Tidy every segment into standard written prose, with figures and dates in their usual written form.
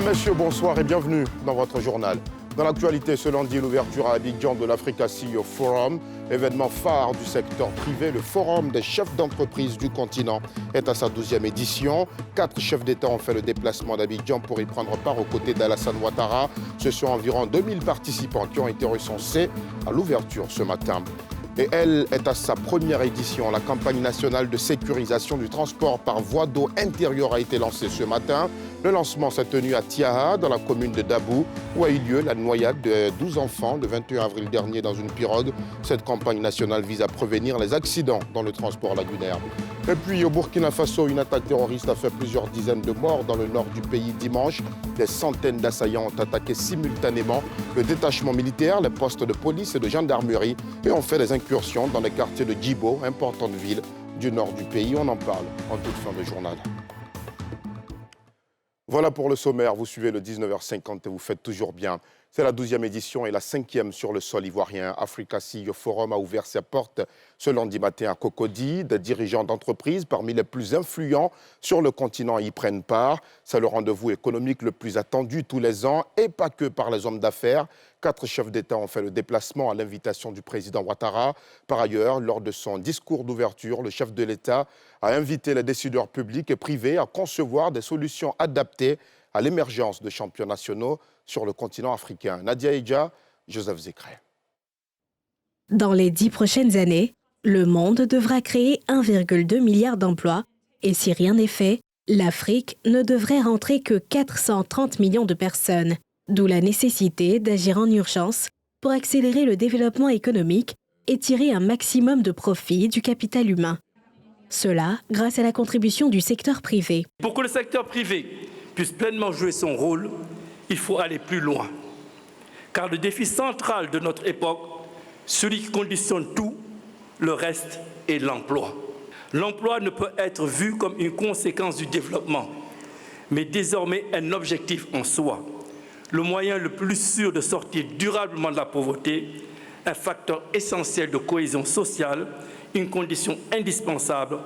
messieurs, bonsoir et bienvenue dans votre journal. Dans l'actualité, ce lundi, l'ouverture à Abidjan de l'Africa CEO Forum, événement phare du secteur privé. Le Forum des chefs d'entreprise du continent est à sa 12e édition. 4 chefs d'État ont fait le déplacement d'Abidjan pour y prendre part aux côtés d'Alassane Ouattara. Ce sont environ 2000 participants qui ont été recensés à l'ouverture ce matin. Et elle est à sa première édition. La campagne nationale de sécurisation du transport par voie d'eau intérieure a été lancée ce matin. Le lancement s'est tenu à Tiaha, dans la commune de Dabou, où a eu lieu la noyade de 12 enfants le 21 avril dernier dans une pirogue. Cette campagne nationale vise à prévenir les accidents dans le transport lagunaire. Et puis au Burkina Faso, une attaque terroriste a fait plusieurs dizaines de morts dans le nord du pays dimanche. Des centaines d'assaillants ont attaqué simultanément le détachement militaire, les postes de police et de gendarmerie et ont fait des incursions dans les quartiers de Djibo, importante ville du nord du pays. On en parle en toute fin de journal. Voilà pour le sommaire, vous suivez le 19h50 et vous faites toujours bien. C'est la 12e édition et la 5e sur le sol ivoirien. Africa CEO Forum a ouvert ses portes ce lundi matin à Cocody. Des dirigeants d'entreprises parmi les plus influents sur le continent y prennent part. C'est le rendez-vous économique le plus attendu tous les ans et pas que par les hommes d'affaires. 4 chefs d'État ont fait le déplacement à l'invitation du président Ouattara. Par ailleurs, lors de son discours d'ouverture, le chef de l'État a invité les décideurs publics et privés à concevoir des solutions adaptées à l'émergence de champions nationaux sur le continent africain. Nadia Eja, Joseph Zécré. Dans les 10 prochaines années, le monde devra créer 1,2 milliard d'emplois et si rien n'est fait, l'Afrique ne devrait rentrer que 430 millions de personnes. D'où la nécessité d'agir en urgence pour accélérer le développement économique et tirer un maximum de profit du capital humain. Cela grâce à la contribution du secteur privé. Pour que le secteur privé puisse pleinement jouer son rôle, il faut aller plus loin. Car le défi central de notre époque, celui qui conditionne tout, le reste, est l'emploi. L'emploi ne peut être vu comme une conséquence du développement, mais désormais un objectif en soi. Le moyen le plus sûr de sortir durablement de la pauvreté, un facteur essentiel de cohésion sociale, une condition indispensable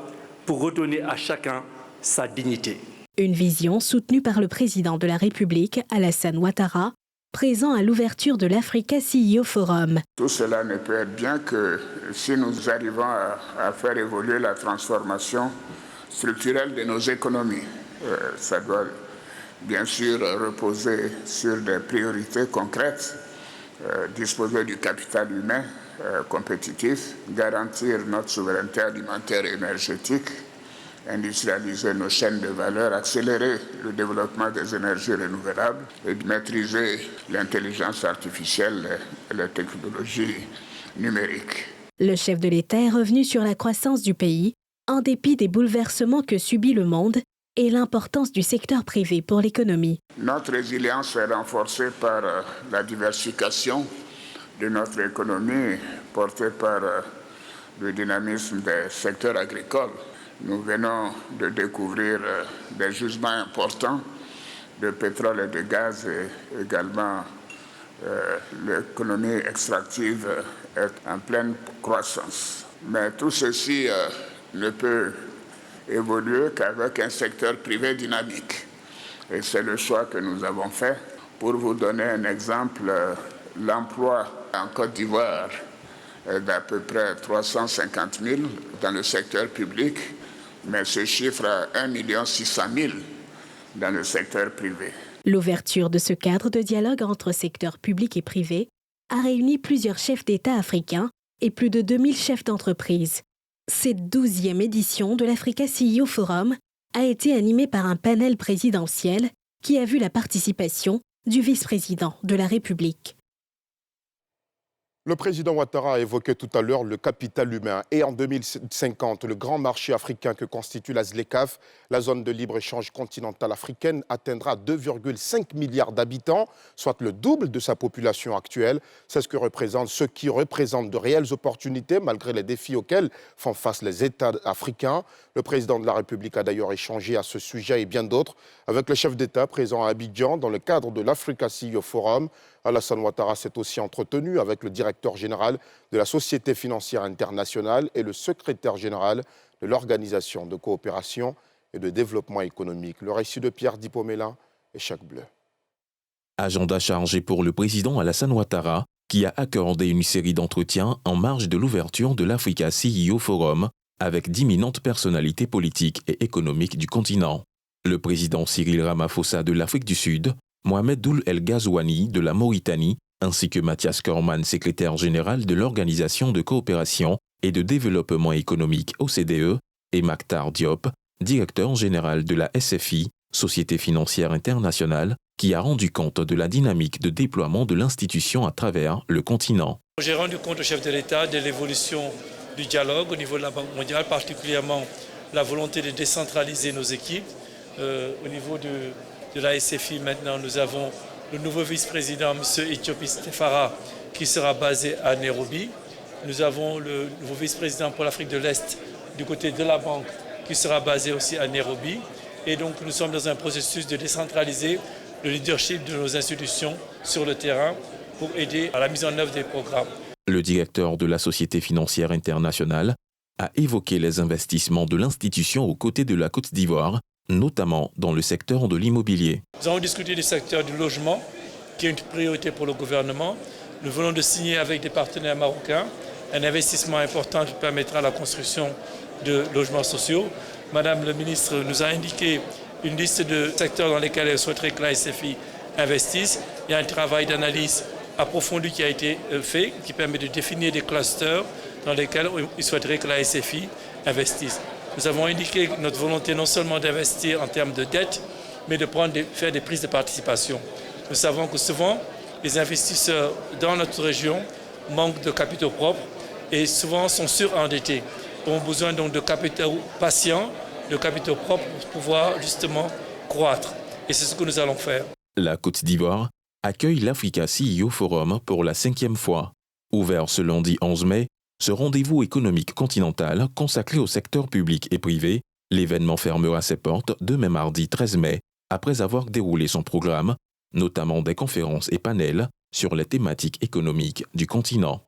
pour redonner à chacun sa dignité. Une vision soutenue par le président de la République, Alassane Ouattara, présent à l'ouverture de l'Africa CEO Forum. Tout cela ne peut être bien que si nous arrivons à faire évoluer la transformation structurelle de nos économies. Ça doit bien sûr reposer sur des priorités concrètes, disposer du capital humain compétitif, garantir notre souveraineté alimentaire et énergétique, industrialiser nos chaînes de valeur, accélérer le développement des énergies renouvelables et maîtriser l'intelligence artificielle et les technologies numériques. Le chef de l'État est revenu sur la croissance du pays, en dépit des bouleversements que subit le monde et l'importance du secteur privé pour l'économie. Notre résilience est renforcée par la diversification de notre économie, portée par le dynamisme des secteurs agricoles. Nous venons de découvrir des gisements importants de pétrole et de gaz et également l'économie extractive est en pleine croissance. Mais tout ceci ne peut évoluer qu'avec un secteur privé dynamique. Et c'est le choix que nous avons fait. Pour vous donner un exemple, l'emploi en Côte d'Ivoire est d'à peu près 350 000 dans le secteur public, mais ce chiffre à 1 600 000 dans le secteur privé. L'ouverture de ce cadre de dialogue entre secteur public et privé a réuni plusieurs chefs d'État africains et plus de 2000 chefs d'entreprise. Cette 12e édition de l'Africa CEO Forum a été animée par un panel présidentiel qui a vu la participation du vice-président de la République. Le président Ouattara a évoqué tout à l'heure le capital humain et en 2050, le grand marché africain que constitue la ZLECAf, la zone de libre-échange continentale africaine, atteindra 2,5 milliards d'habitants, soit le double de sa population actuelle. C'est ce qui représente de réelles opportunités malgré les défis auxquels font face les États africains. Le président de la République a d'ailleurs échangé à ce sujet et bien d'autres avec le chef d'État présent à Abidjan dans le cadre de l'Africa CEO Forum. Alassane Ouattara s'est aussi entretenu avec le directeur général de la Société financière internationale et le secrétaire général de l'Organisation de coopération et de développement économique. Le récit de Pierre Dipomela et Chaque Bleu. Agenda chargé pour le président Alassane Ouattara, qui a accordé une série d'entretiens en marge de l'ouverture de l'Africa CEO Forum avec d'imminentes personnalités politiques et économiques du continent. Le président Cyril Ramaphosa de l'Afrique du Sud, Mohamed Ould El Ghazouani de la Mauritanie, ainsi que Mathias Cormann, secrétaire général de l'Organisation de coopération et de développement économique OCDE, et Maktar Diop, directeur général de la SFI, Société financière internationale, qui a rendu compte de la dynamique de déploiement de l'institution à travers le continent. J'ai rendu compte au chef de l'État de l'évolution du dialogue au niveau de la Banque mondiale, particulièrement la volonté de décentraliser nos équipes. Au niveau de la SFI, maintenant, nous avons le nouveau vice-président, M. Ethiopie Stefara, qui sera basé à Nairobi. Nous avons le nouveau vice-président pour l'Afrique de l'Est du côté de la banque, qui sera basé aussi à Nairobi. Et donc, nous sommes dans un processus de décentraliser le leadership de nos institutions sur le terrain pour aider à la mise en œuvre des programmes. Le directeur de la Société financière internationale a évoqué les investissements de l'institution aux côtés de la Côte d'Ivoire, notamment dans le secteur de l'immobilier. Nous avons discuté du secteur du logement, qui est une priorité pour le gouvernement. Nous venons de signer avec des partenaires marocains un investissement important qui permettra la construction de logements sociaux. Madame le ministre nous a indiqué une liste de secteurs dans lesquels elle souhaiterait que la SFI investisse. Il y a un travail d'analyse approfondi qui a été fait, qui permet de définir des clusters dans lesquels il souhaiterait que la SFI investisse. Nous avons indiqué notre volonté non seulement d'investir en termes de dette, mais de faire des prises de participation. Nous savons que souvent, les investisseurs dans notre région manquent de capitaux propres et souvent sont surendettés. Ont besoin donc de capitaux patients, de capitaux propres pour pouvoir justement croître. Et c'est ce que nous allons faire. La Côte d'Ivoire accueille l'Africa CEO Forum pour la 5e fois. Ouvert ce lundi 11 mai, ce rendez-vous économique continental consacré au secteur public et privé, l'événement fermera ses portes demain mardi 13 mai, après avoir déroulé son programme, notamment des conférences et panels sur les thématiques économiques du continent.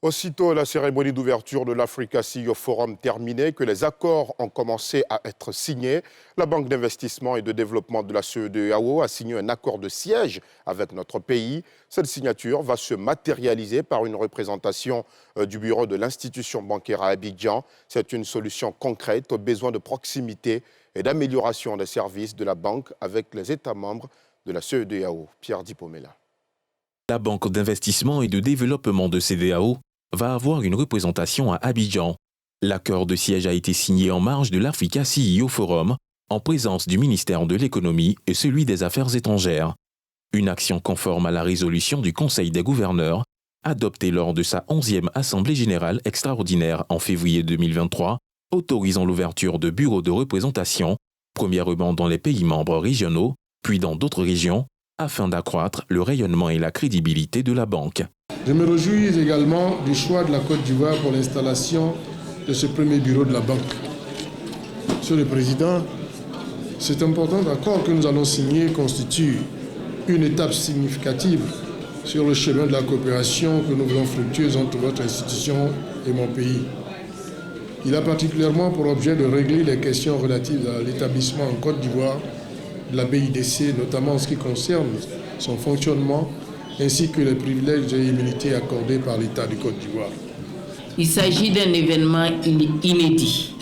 Aussitôt la cérémonie d'ouverture de l'Africa CEO Forum terminée, que les accords ont commencé à être signés, la Banque d'investissement et de développement de la CEDEAO a signé un accord de siège avec notre pays. Cette signature va se matérialiser par une représentation du bureau de l'institution bancaire à Abidjan. C'est une solution concrète aux besoins de proximité et d'amélioration des services de la banque avec les États membres de la CEDEAO. Pierre Dipomela. La Banque d'investissement et de développement de CEDEAO va avoir une représentation à Abidjan. L'accord de siège a été signé en marge de l'Africa CEO Forum, en présence du ministère de l'Économie et celui des Affaires étrangères. Une action conforme à la résolution du Conseil des gouverneurs, adoptée lors de sa 11e Assemblée générale extraordinaire en février 2023, autorisant l'ouverture de bureaux de représentation, premièrement dans les pays membres régionaux, puis dans d'autres régions, afin d'accroître le rayonnement et la crédibilité de la banque. Je me réjouis également du choix de la Côte d'Ivoire pour l'installation de ce premier bureau de la banque. Monsieur le Président, cet important accord que nous allons signer constitue une étape significative sur le chemin de la coopération que nous voulons fructueuse entre votre institution et mon pays. Il a particulièrement pour objet de régler les questions relatives à l'établissement en Côte d'Ivoire de la BIDC, notamment en ce qui concerne son fonctionnement, ainsi que les privilèges et immunités accordés par l'État de Côte d'Ivoire. Il s'agit d'un événement inédit,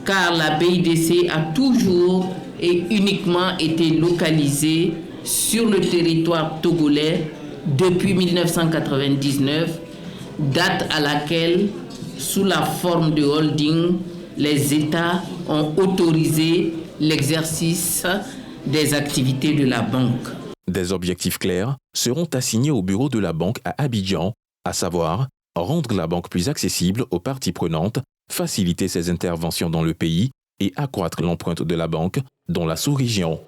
car la BIDC a toujours et uniquement été localisée sur le territoire togolais depuis 1999, date à laquelle, sous la forme de holding, les États ont autorisé l'exercice des activités de la banque. Des objectifs clairs seront assignés au bureau de la banque à Abidjan, à savoir rendre la banque plus accessible aux parties prenantes, faciliter ses interventions dans le pays et accroître l'empreinte de la banque dans la sous-région.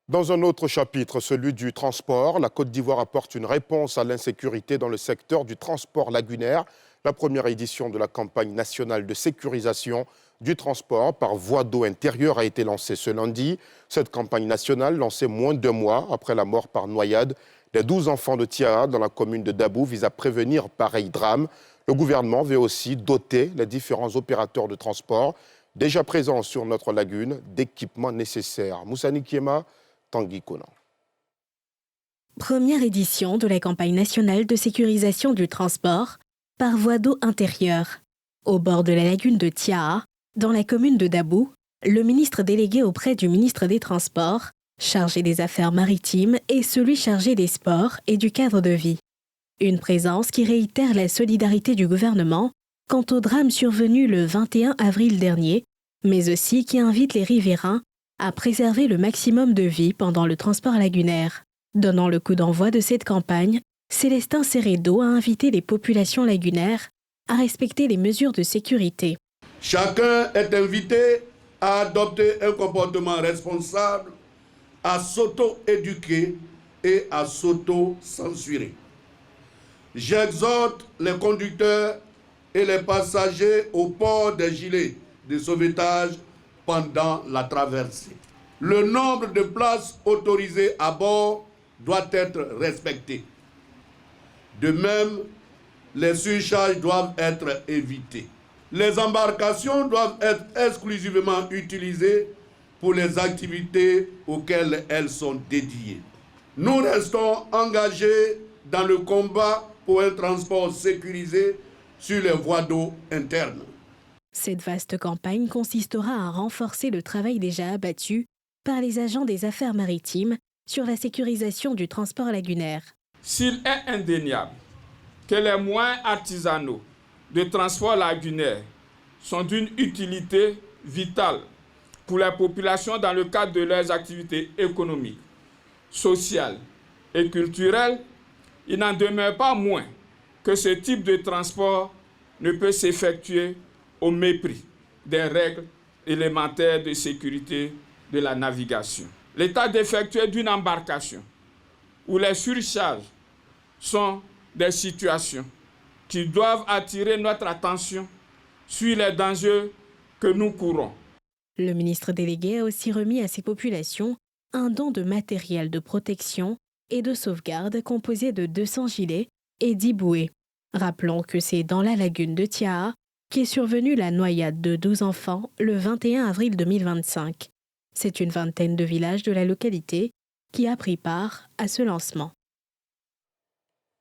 Dans un autre chapitre, celui du transport, la Côte d'Ivoire apporte une réponse à l'insécurité dans le secteur du transport lagunaire. La première édition de la campagne nationale de sécurisation du transport par voie d'eau intérieure a été lancée ce lundi. Cette campagne nationale, lancée moins d'1 mois après la mort par noyade des 12 enfants de Tiara dans la commune de Dabou, vise à prévenir pareil drame. Le gouvernement veut aussi doter les différents opérateurs de transport déjà présents sur notre lagune d'équipements nécessaires. Moussani Kiema, Tanguy Konan. Première édition de la campagne nationale de sécurisation du transport par voie d'eau intérieure. Au bord de la lagune de Tiaa, dans la commune de Dabou, le ministre délégué auprès du ministre des Transports, chargé des Affaires maritimes, et celui chargé des sports et du cadre de vie. Une présence qui réitère la solidarité du gouvernement quant au drame survenu le 21 avril dernier, mais aussi qui invite les riverains à préserver le maximum de vie pendant le transport lagunaire. Donnant le coup d'envoi de cette campagne, Célestin Seredo a invité les populations lagunaires à respecter les mesures de sécurité. Chacun est invité à adopter un comportement responsable, à s'auto-éduquer et à s'auto-censurer. J'exhorte les conducteurs et les passagers au port des gilets de sauvetage pendant la traversée. Le nombre de places autorisées à bord doit être respecté. De même, les surcharges doivent être évitées. Les embarcations doivent être exclusivement utilisées pour les activités auxquelles elles sont dédiées. Nous restons engagés dans le combat pour un transport sécurisé sur les voies d'eau internes. Cette vaste campagne consistera à renforcer le travail déjà abattu par les agents des affaires maritimes sur la sécurisation du transport lagunaire. S'il est indéniable que les moyens artisanaux de transport lagunaire sont d'une utilité vitale pour la population dans le cadre de leurs activités économiques, sociales et culturelles, il n'en demeure pas moins que ce type de transport ne peut s'effectuer au mépris des règles élémentaires de sécurité de la navigation. L'état d'effectuer d'une embarcation où les surcharges sont des situations qui doivent attirer notre attention sur les dangers que nous courons. Le ministre délégué a aussi remis à ces populations un don de matériel de protection et de sauvegarde composé de 200 gilets et 10 bouées. Rappelons que c'est dans la lagune de Tiaa qu'est survenue la noyade de 12 enfants le 21 avril 2025. C'est une vingtaine de villages de la localité qui a pris part à ce lancement.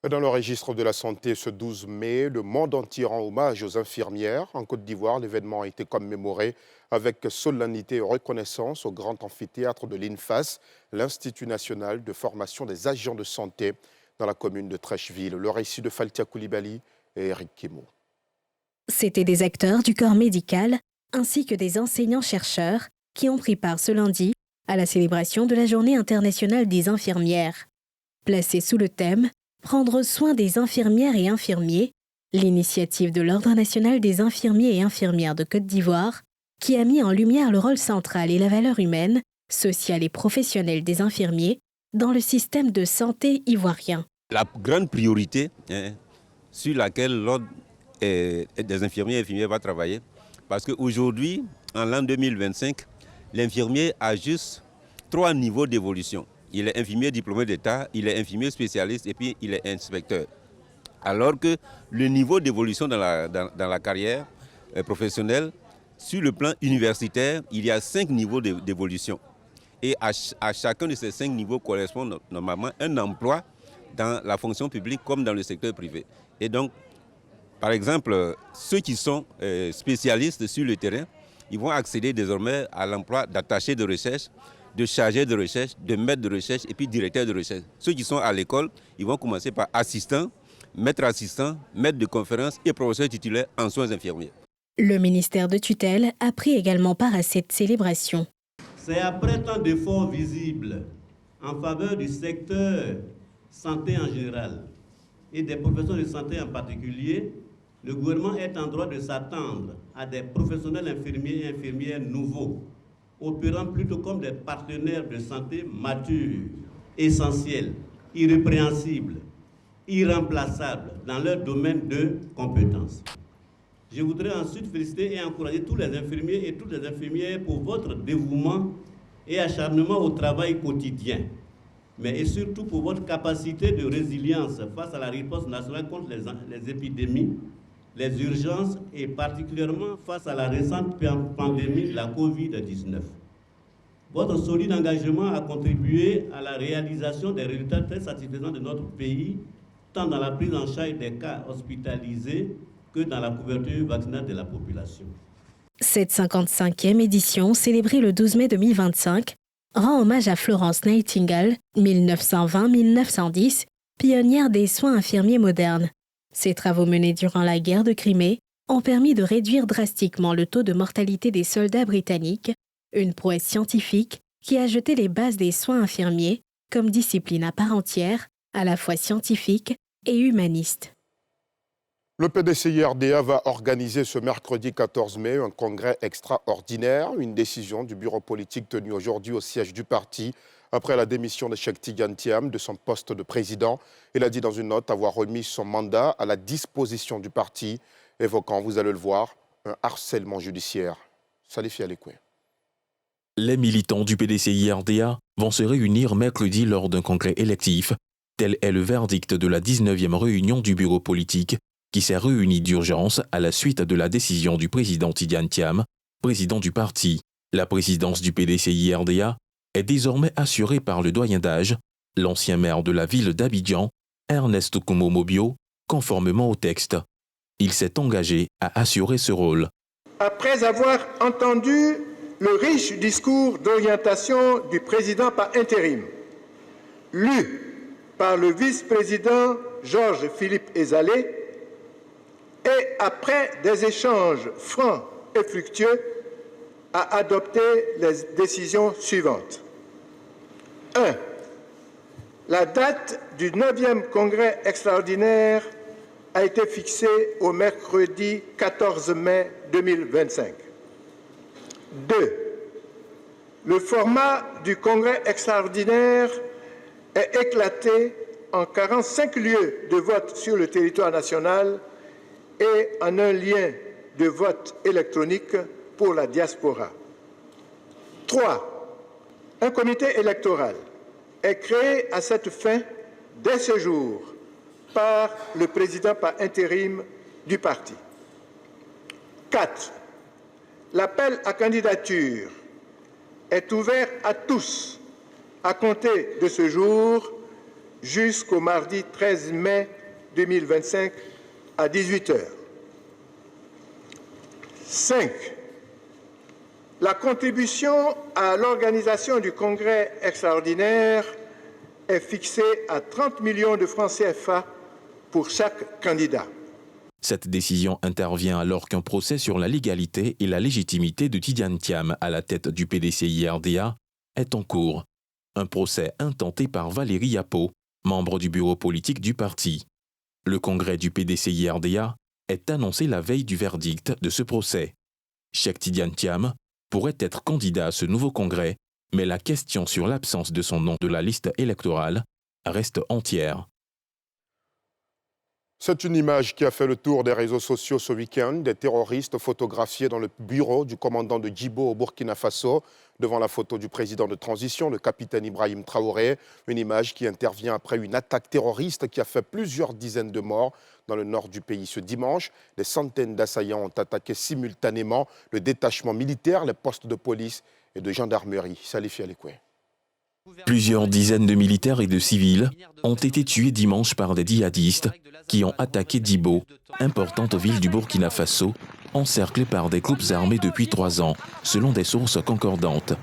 Dans le registre de la santé, ce 12 mai, le monde entier rend hommage aux infirmières. En Côte d'Ivoire, l'événement a été commémoré avec solennité et reconnaissance au grand amphithéâtre de l'INFAS, l'Institut national de formation des agents de santé dans la commune de Trècheville. Le récit de Faltia Koulibaly et Eric Kimo. C'étaient des acteurs du corps médical ainsi que des enseignants-chercheurs qui ont pris part ce lundi à la célébration de la Journée internationale des infirmières. Placée sous le thème « Prendre soin des infirmières et infirmiers », l'initiative de l'Ordre national des infirmiers et infirmières de Côte d'Ivoire, qui a mis en lumière le rôle central et la valeur humaine, sociale et professionnelle des infirmiers dans le système de santé ivoirien. La grande priorité sur laquelle l'Ordre des infirmiers et infirmières va travailler, parce qu'aujourd'hui, en l'an 2025, l'infirmier a juste 3 niveaux d'évolution. Il est infirmier diplômé d'État, il est infirmier spécialiste et puis il est inspecteur. Alors que le niveau d'évolution dans la carrière professionnelle, sur le plan universitaire, il y a 5 niveaux d'évolution. Et à chacun de ces 5 niveaux correspond normalement un emploi dans la fonction publique comme dans le secteur privé. Et donc, par exemple, ceux qui sont spécialistes sur le terrain, ils vont accéder désormais à l'emploi d'attaché de recherche, de chargé de recherche, de maître de recherche et puis directeur de recherche. Ceux qui sont à l'école, ils vont commencer par assistant, maître assistant, maître de conférence et professeur titulaire en soins infirmiers. Le ministère de tutelle a pris également part à cette célébration. C'est après tant d'efforts visibles en faveur du secteur santé en général et des professionnels de santé en particulier, le gouvernement est en droit de s'attendre à des professionnels infirmiers et infirmières nouveaux, opérant plutôt comme des partenaires de santé matures, essentiels, irrépréhensibles, irremplaçables dans leur domaine de compétences. Je voudrais ensuite féliciter et encourager tous les infirmiers et toutes les infirmières pour votre dévouement et acharnement au travail quotidien, mais et surtout pour votre capacité de résilience face à la riposte nationale contre les épidémies, les urgences et particulièrement face à la récente pandémie de la Covid-19. Votre solide engagement a contribué à la réalisation des résultats très satisfaisants de notre pays, tant dans la prise en charge des cas hospitalisés que dans la couverture vaccinale de la population. Cette 55e édition, célébrée le 12 mai 2025, rend hommage à Florence Nightingale, 1920-1910, pionnière des soins infirmiers modernes. Ses travaux menés durant la guerre de Crimée ont permis de réduire drastiquement le taux de mortalité des soldats britanniques, une prouesse scientifique qui a jeté les bases des soins infirmiers comme discipline à part entière, à la fois scientifique et humaniste. Le PDCI-RDA va organiser ce mercredi 14 mai un congrès extraordinaire, une décision du bureau politique tenue aujourd'hui au siège du parti après la démission de Cheikh Tidiane Thiam de son poste de président. Il a dit dans une note avoir remis son mandat à la disposition du parti, évoquant, vous allez le voir, un harcèlement judiciaire. Salifi Alekwe. Les militants du PDCI-RDA vont se réunir mercredi lors d'un congrès électif. Tel est le verdict de la 19e réunion du bureau politique qui s'est réuni d'urgence à la suite de la décision du président Tidiane Thiam, président du parti. La présidence du PDCI-RDA est désormais assurée par le doyen d'âge, l'ancien maire de la ville d'Abidjan, Ernest Komo Mobio, conformément au texte. Il s'est engagé à assurer ce rôle. Après avoir entendu le riche discours d'orientation du président par intérim, lu par le vice-président Georges-Philippe Ezalé, et après des échanges francs et fructueux, a adopté les décisions suivantes. 1. La date du 9e congrès extraordinaire a été fixée au mercredi 14 mai 2025. 2. Le format du congrès extraordinaire est éclaté en 45 lieux de vote sur le territoire national et en un lien de vote électronique pour la diaspora. 3. Un comité électoral est créé à cette fin dès ce jour par le président par intérim du parti. 4. L'appel à candidature est ouvert à tous à compter de ce jour jusqu'au mardi 13 mai 2025 à 18h. 5. La contribution à l'organisation du congrès extraordinaire est fixée à 30 millions de francs CFA pour chaque candidat. Cette décision intervient alors qu'un procès sur la légalité et la légitimité de Tidiane Thiam à la tête du PDCI-RDA est en cours. Un procès intenté par Valérie Yapo, membre du bureau politique du parti. Le congrès du PDCI-RDA est annoncé la veille du verdict de ce procès. Cheikh Tidiane Thiam pourrait être candidat à ce nouveau congrès, mais la question sur l'absence de son nom de la liste électorale reste entière. C'est une image qui a fait le tour des réseaux sociaux ce week-end, des terroristes photographiés dans le bureau du commandant de Djibo au Burkina Faso, devant la photo du président de transition, le capitaine Ibrahim Traoré. Une image qui intervient après une attaque terroriste qui a fait plusieurs dizaines de morts dans le nord du pays ce dimanche. Des centaines d'assaillants ont attaqué simultanément le détachement militaire, les postes de police et de gendarmerie. Salifi Alekwe. Plusieurs dizaines de militaires et de civils ont été tués dimanche par des djihadistes qui ont attaqué Djibo, importante ville du Burkina Faso, encerclée par des groupes armés depuis 3 ans, selon des sources concordantes.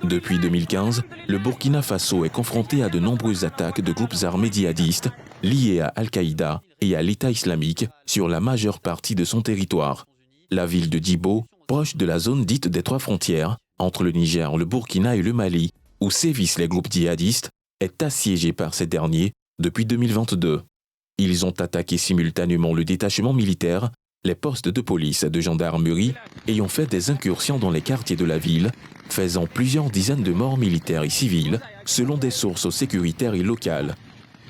Depuis 2015, le Burkina Faso est confronté à de nombreuses attaques de groupes armés djihadistes liés à Al-Qaïda et à l'État islamique sur la majeure partie de son territoire. La ville de Djibo, proche de la zone dite des 3 frontières, entre le Niger, le Burkina et le Mali, où sévissent les groupes djihadistes, est assiégée par ces derniers depuis 2022. Ils ont attaqué simultanément le détachement militaire, les postes de police et de gendarmerie, et ont fait des incursions dans les quartiers de la ville, faisant plusieurs dizaines de morts militaires et civiles, selon des sources sécuritaires et locales.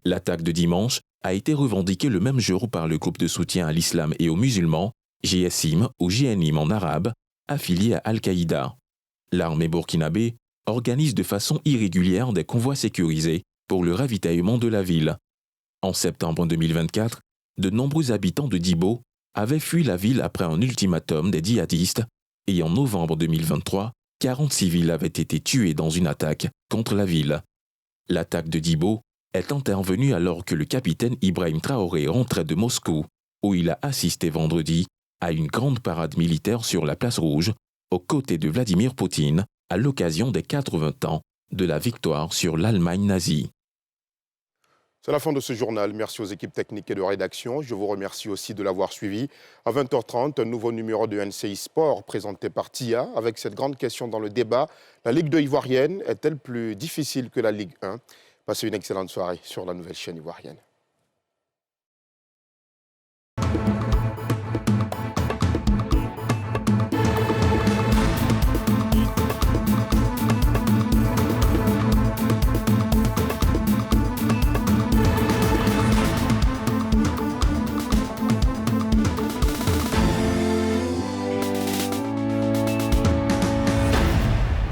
L'attaque de dimanche a été revendiquée le même jour par le groupe de soutien à l'islam et aux musulmans, GSIM ou GNIM en arabe, affilié à Al-Qaïda. L'armée burkinabé organise de façon irrégulière des convois sécurisés pour le ravitaillement de la ville. En septembre 2024, de nombreux habitants de Djibo avaient fui la ville après un ultimatum des djihadistes et en novembre 2023, 40 civils avaient été tués dans une attaque contre la ville. L'attaque de Dibo est intervenue alors que le capitaine Ibrahim Traoré rentrait de Moscou, où il a assisté vendredi à une grande parade militaire sur la place Rouge, aux côtés de Vladimir Poutine, à l'occasion des 80 ans de la victoire sur l'Allemagne nazie. C'est la fin de ce journal. Merci aux équipes techniques et de rédaction. Je vous remercie aussi de l'avoir suivi. À 20h30, un nouveau numéro de NCI Sport présenté par Tia avec cette grande question dans le débat. La Ligue 2 ivoirienne est-elle plus difficile que la Ligue 1 ? Passez une excellente soirée sur la nouvelle chaîne ivoirienne.